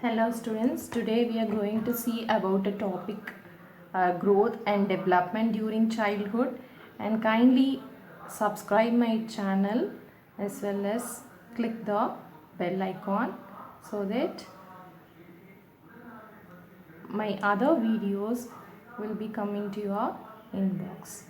Hello students, today we are going to see about a topic growth and development during childhood, and kindly subscribe my channel as well as click the bell icon so that my other videos will be coming to your inbox.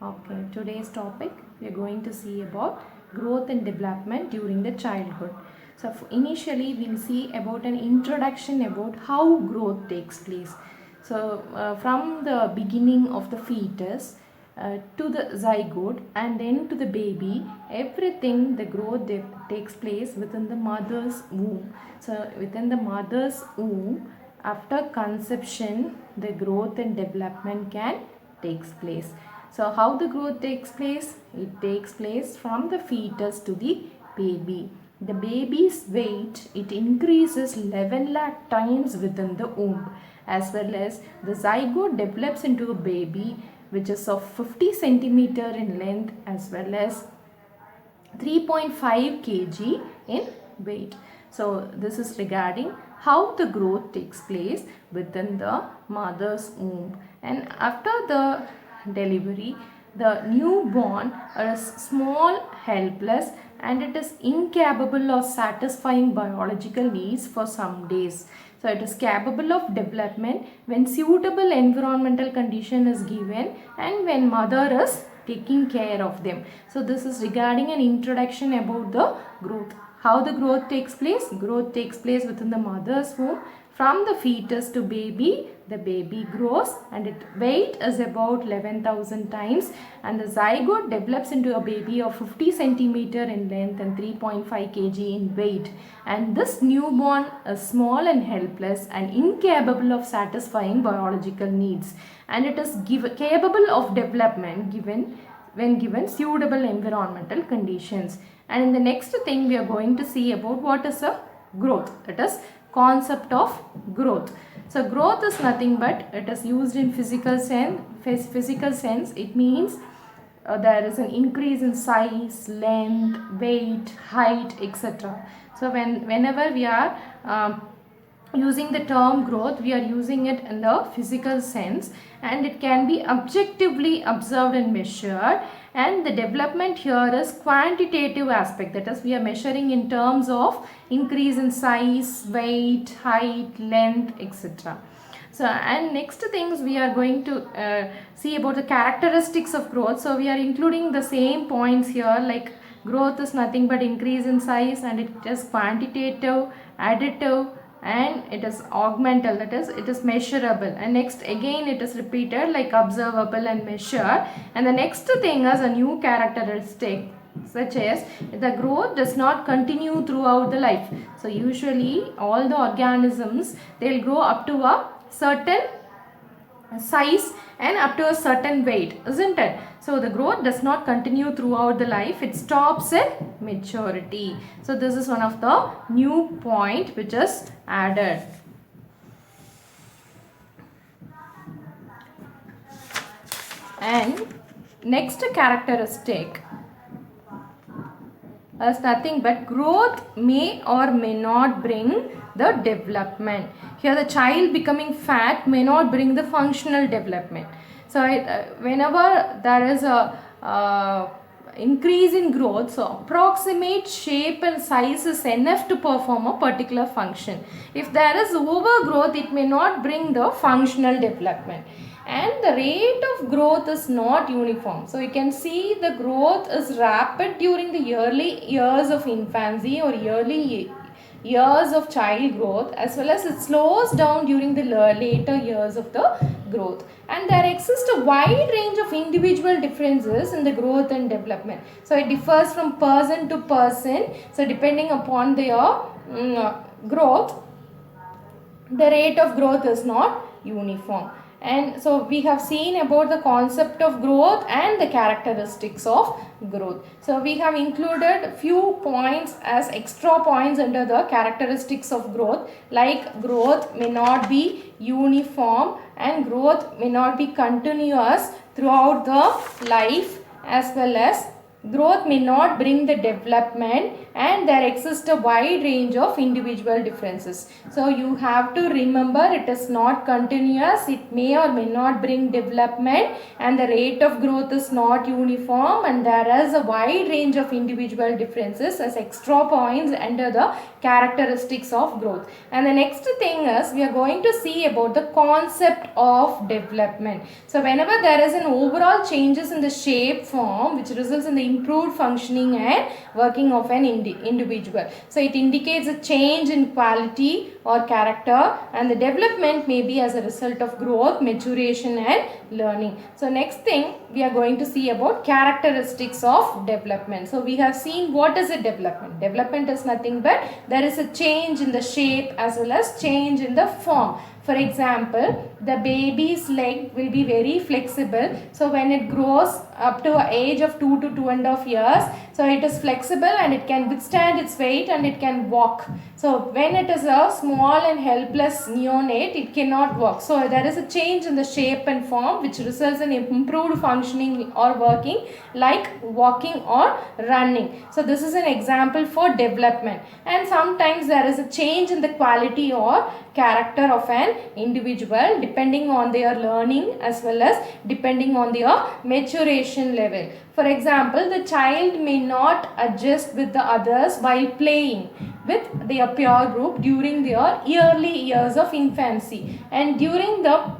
Okay, today's topic we are going to see about growth and development during the childhood. So initially we'll see about an introduction about how growth takes place. So from the beginning of the fetus to the zygote and then to the baby, everything the growth takes place within the mother's womb. So within the mother's womb, after conception, the growth and development can takes place. So how the growth takes place? It takes place from the fetus to the baby. The baby's weight, it increases 11 lakh times within the womb, as well as the zygote develops into a baby which is of 50 centimeter in length as well as 3.5 kg in weight. So this is regarding how the growth takes place within the mother's womb. And after the delivery, the newborn is small, helpless, and it is incapable of satisfying biological needs for some days. So it is capable of development when suitable environmental condition is given and when mother is taking care of them. So this is regarding an introduction about the growth. How the growth takes place? Growth takes place within the mother's womb. From the fetus to baby, the baby grows and its weight is about 11,000 times, and the zygote develops into a baby of 50 centimeter in length and 3.5 kg in weight. And this newborn is small and helpless and incapable of satisfying biological needs, and it is capable of development when given suitable environmental conditions. And in the next thing we are going to see about what is a growth. That is concept of growth. So growth is nothing but it is used in physical sense. It means there is an increase in size, length, weight, height, etc. So whenever we are using the term growth, we are using it in the physical sense, and it can be objectively observed and measured. And the development here is quantitative aspect, that is we are measuring in terms of increase in size, weight, height, length, etc. So, and next things we are going to see about the characteristics of growth. So we are including the same points here, like growth is nothing but increase in size, and it is quantitative, additive, and it is augmental, that is it is measurable. And next again it is repeated like observable and measured. And the next thing is a new characteristic, such as the growth does not continue throughout the life. So usually all the organisms, they will grow up to a certain size and up to a certain weight, isn't it? So the growth does not continue throughout the life, it stops at maturity. So this is one of the new point which is added. And next characteristic is nothing but growth may or may not bring the development. Here the child becoming fat may not bring the functional development. So whenever there is a increase in growth, so approximate shape and size is enough to perform a particular function. If there is overgrowth, it may not bring the functional development. And the rate of growth is not uniform. So you can see the growth is rapid during the early years of infancy or early years of child growth, as well as it slows down during the later years of the growth. And there exists a wide range of individual differences in the growth and development. So it differs from person to person. So depending upon their growth, the rate of growth is not uniform. And so we have seen about the concept of growth and the characteristics of growth. So we have included few points as extra points under the characteristics of growth, like growth may not be uniform and growth may not be continuous throughout the life, as well as growth may not bring the development and there exists a wide range of individual differences. So you have to remember it is not continuous, it may or may not bring development, and the rate of growth is not uniform, and there is a wide range of individual differences as extra points under the characteristics of growth. And the next thing is we are going to see about the concept of development. So whenever there is an overall changes in the shape form which results in the improved functioning and working of an individual, so it indicates a change in quality or character, and the development may be as a result of growth, maturation and learning. So next thing we are going to see about characteristics of development. So we have seen what is a development. Development is nothing but there is a change in the shape as well as change in the form. For example, the baby's leg will be very flexible. So when it grows up to an age of 2 to 2.5 years, so it is flexible and it can withstand its weight and it can walk. So when it is a small and helpless neonate, it cannot walk. So there is a change in the shape and form which results in improved functioning or working like walking or running. So this is an example for development. And sometimes there is a change in the quality or character of an individual depending on their learning as well as depending on their maturation level. For example, the child may not adjust with the others while playing with their peer group during their early years of infancy, and during the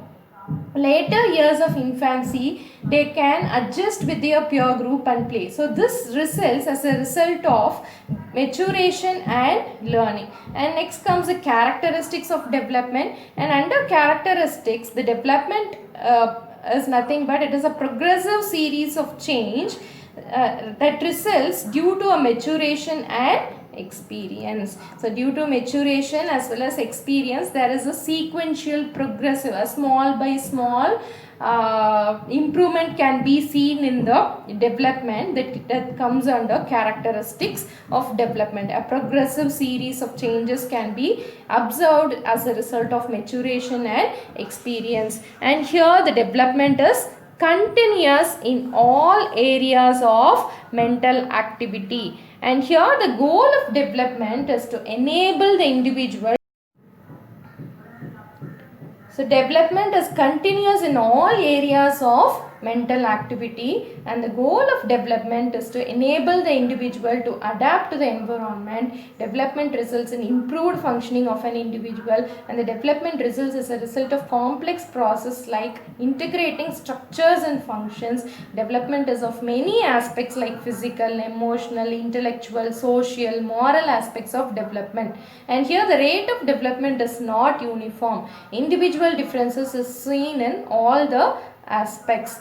later years of infancy they can adjust with their peer group and play. So this results as a result of maturation and learning. And next comes the characteristics of development, and under characteristics the development is nothing but it is a progressive series of change that results due to a maturation and experience. So due to maturation as well as experience there is a sequential progressive, a small by small improvement can be seen in the development that comes under characteristics of development. A progressive series of changes can be observed as a result of maturation and experience. And here the development is continuous in all areas of mental activity. And here the goal of development is to enable the individual. So development is continuous in all areas of mental activity, and the goal of development is to enable the individual to adapt to the environment. Development results in improved functioning of an individual, and the development results as a result of complex process like integrating structures and functions. Development is of many aspects like physical, emotional, intellectual, social, moral aspects of development. And here the rate of development is not uniform. Individual differences is seen in all the aspects.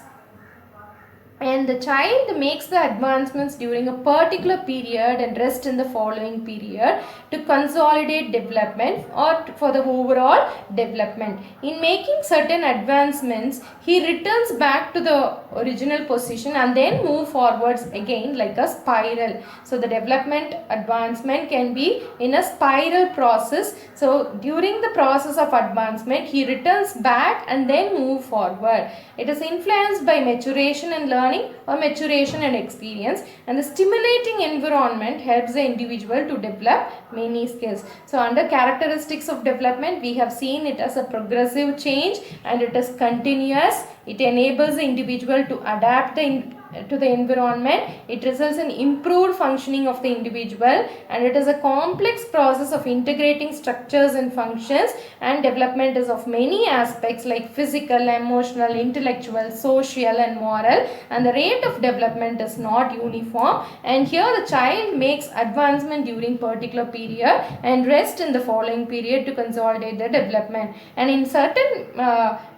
And the child makes the advancements during a particular period and rest in the following period to consolidate development or for the overall development. In making certain advancements, he returns back to the original position and then move forwards again like a spiral. So the development advancement can be in a spiral process. So during the process of advancement, he returns back and then move forward. It is influenced by maturation and learning or maturation and experience, and the stimulating environment helps the individual to develop many skills. So under characteristics of development, we have seen it as a progressive change and it is continuous. It enables the individual to adapt to the environment. It results in improved functioning of the individual, and it is a complex process of integrating structures and functions, and development is of many aspects like physical, emotional, intellectual, social and moral, and the rate of development is not uniform. And here the child makes advancement during particular period and rest in the following period to consolidate the development. And in certain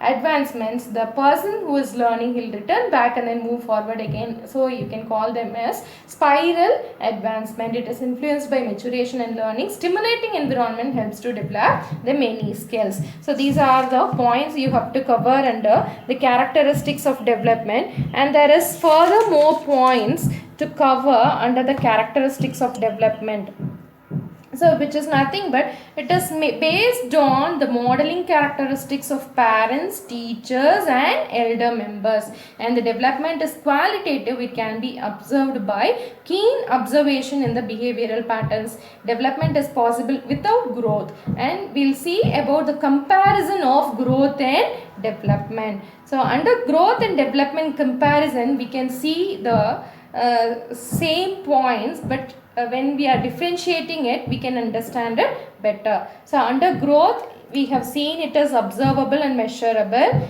advancements, the person who is learning will return back and then move forward again. So you can call them as spiral advancement. It is influenced by maturation and learning. Stimulating environment helps to develop the many skills. So these are the points you have to cover under the characteristics of development, and there is further more points to cover under the characteristics of development. So which is nothing but it is based on the modeling characteristics of parents, teachers and elder members, and the development is qualitative. It can be observed by keen observation in the behavioral patterns. Development is possible without growth, and we'll see about the comparison of growth and development. So under growth and development comparison, we can see the same points, but when we are differentiating it, we can understand it better. So under growth, we have seen it as observable and measurable.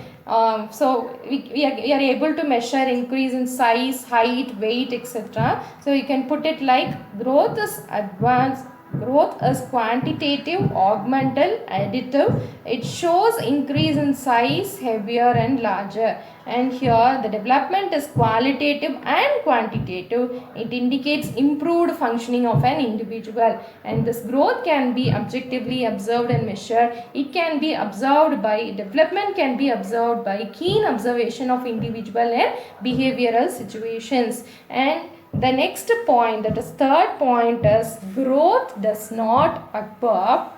So we are able to measure increase in size, height, weight, etc. So you can put it like growth is advanced. Growth is quantitative, augmental, additive. It shows increase in size, heavier and larger. And here the development is qualitative and quantitative. It indicates improved functioning of an individual. And this growth can be objectively observed and measured. It can be observed by, development can be observed by keen observation of individual and behavioral situations. And the next point, that is third point, is growth does not occur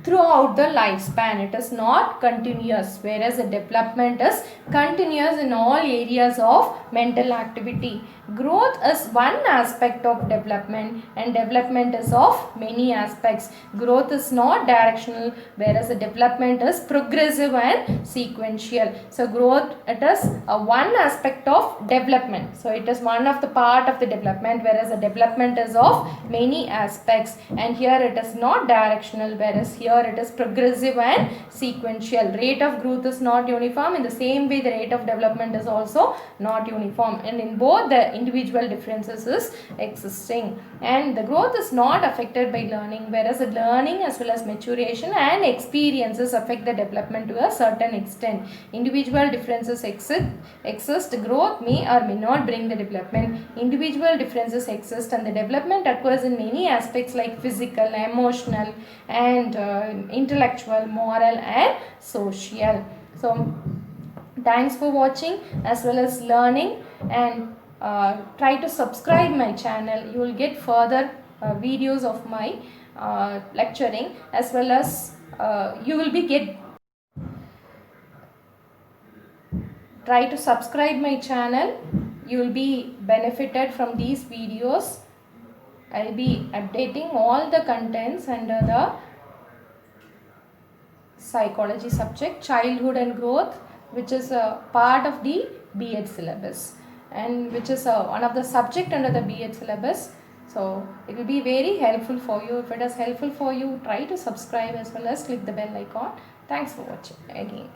throughout the lifespan. It is not continuous, whereas the development is continuous in all areas of mental activity. Growth is one aspect of development and development is of many aspects. Growth is not directional, whereas the development is progressive and sequential. So growth, it is one aspect of development. So it is one of the part of the development, whereas the development is of many aspects. And here it is not directional, whereas here it is progressive and sequential. Rate of growth is not uniform. In the same way, the rate of development is also not uniform. And in both, the individual differences is existing. And the growth is not affected by learning, whereas the learning as well as maturation and experiences affect the development to a certain extent. Individual differences exist. Growth may or may not bring the development. Individual differences exist and the development occurs in many aspects like physical, emotional and intellectual, moral and social. So thanks for watching as well as learning, and try to subscribe my channel. You will get further videos of my lecturing, as well as you will be try to subscribe my channel. You will be benefited from these videos. I will be updating all the contents under the psychology subject, childhood and growth, which is a part of the B.Ed syllabus, and which is one of the subject under the B.Ed syllabus. So it will be very helpful for you. If it is helpful for you, try to subscribe as well as click the bell icon. Thanks for watching again.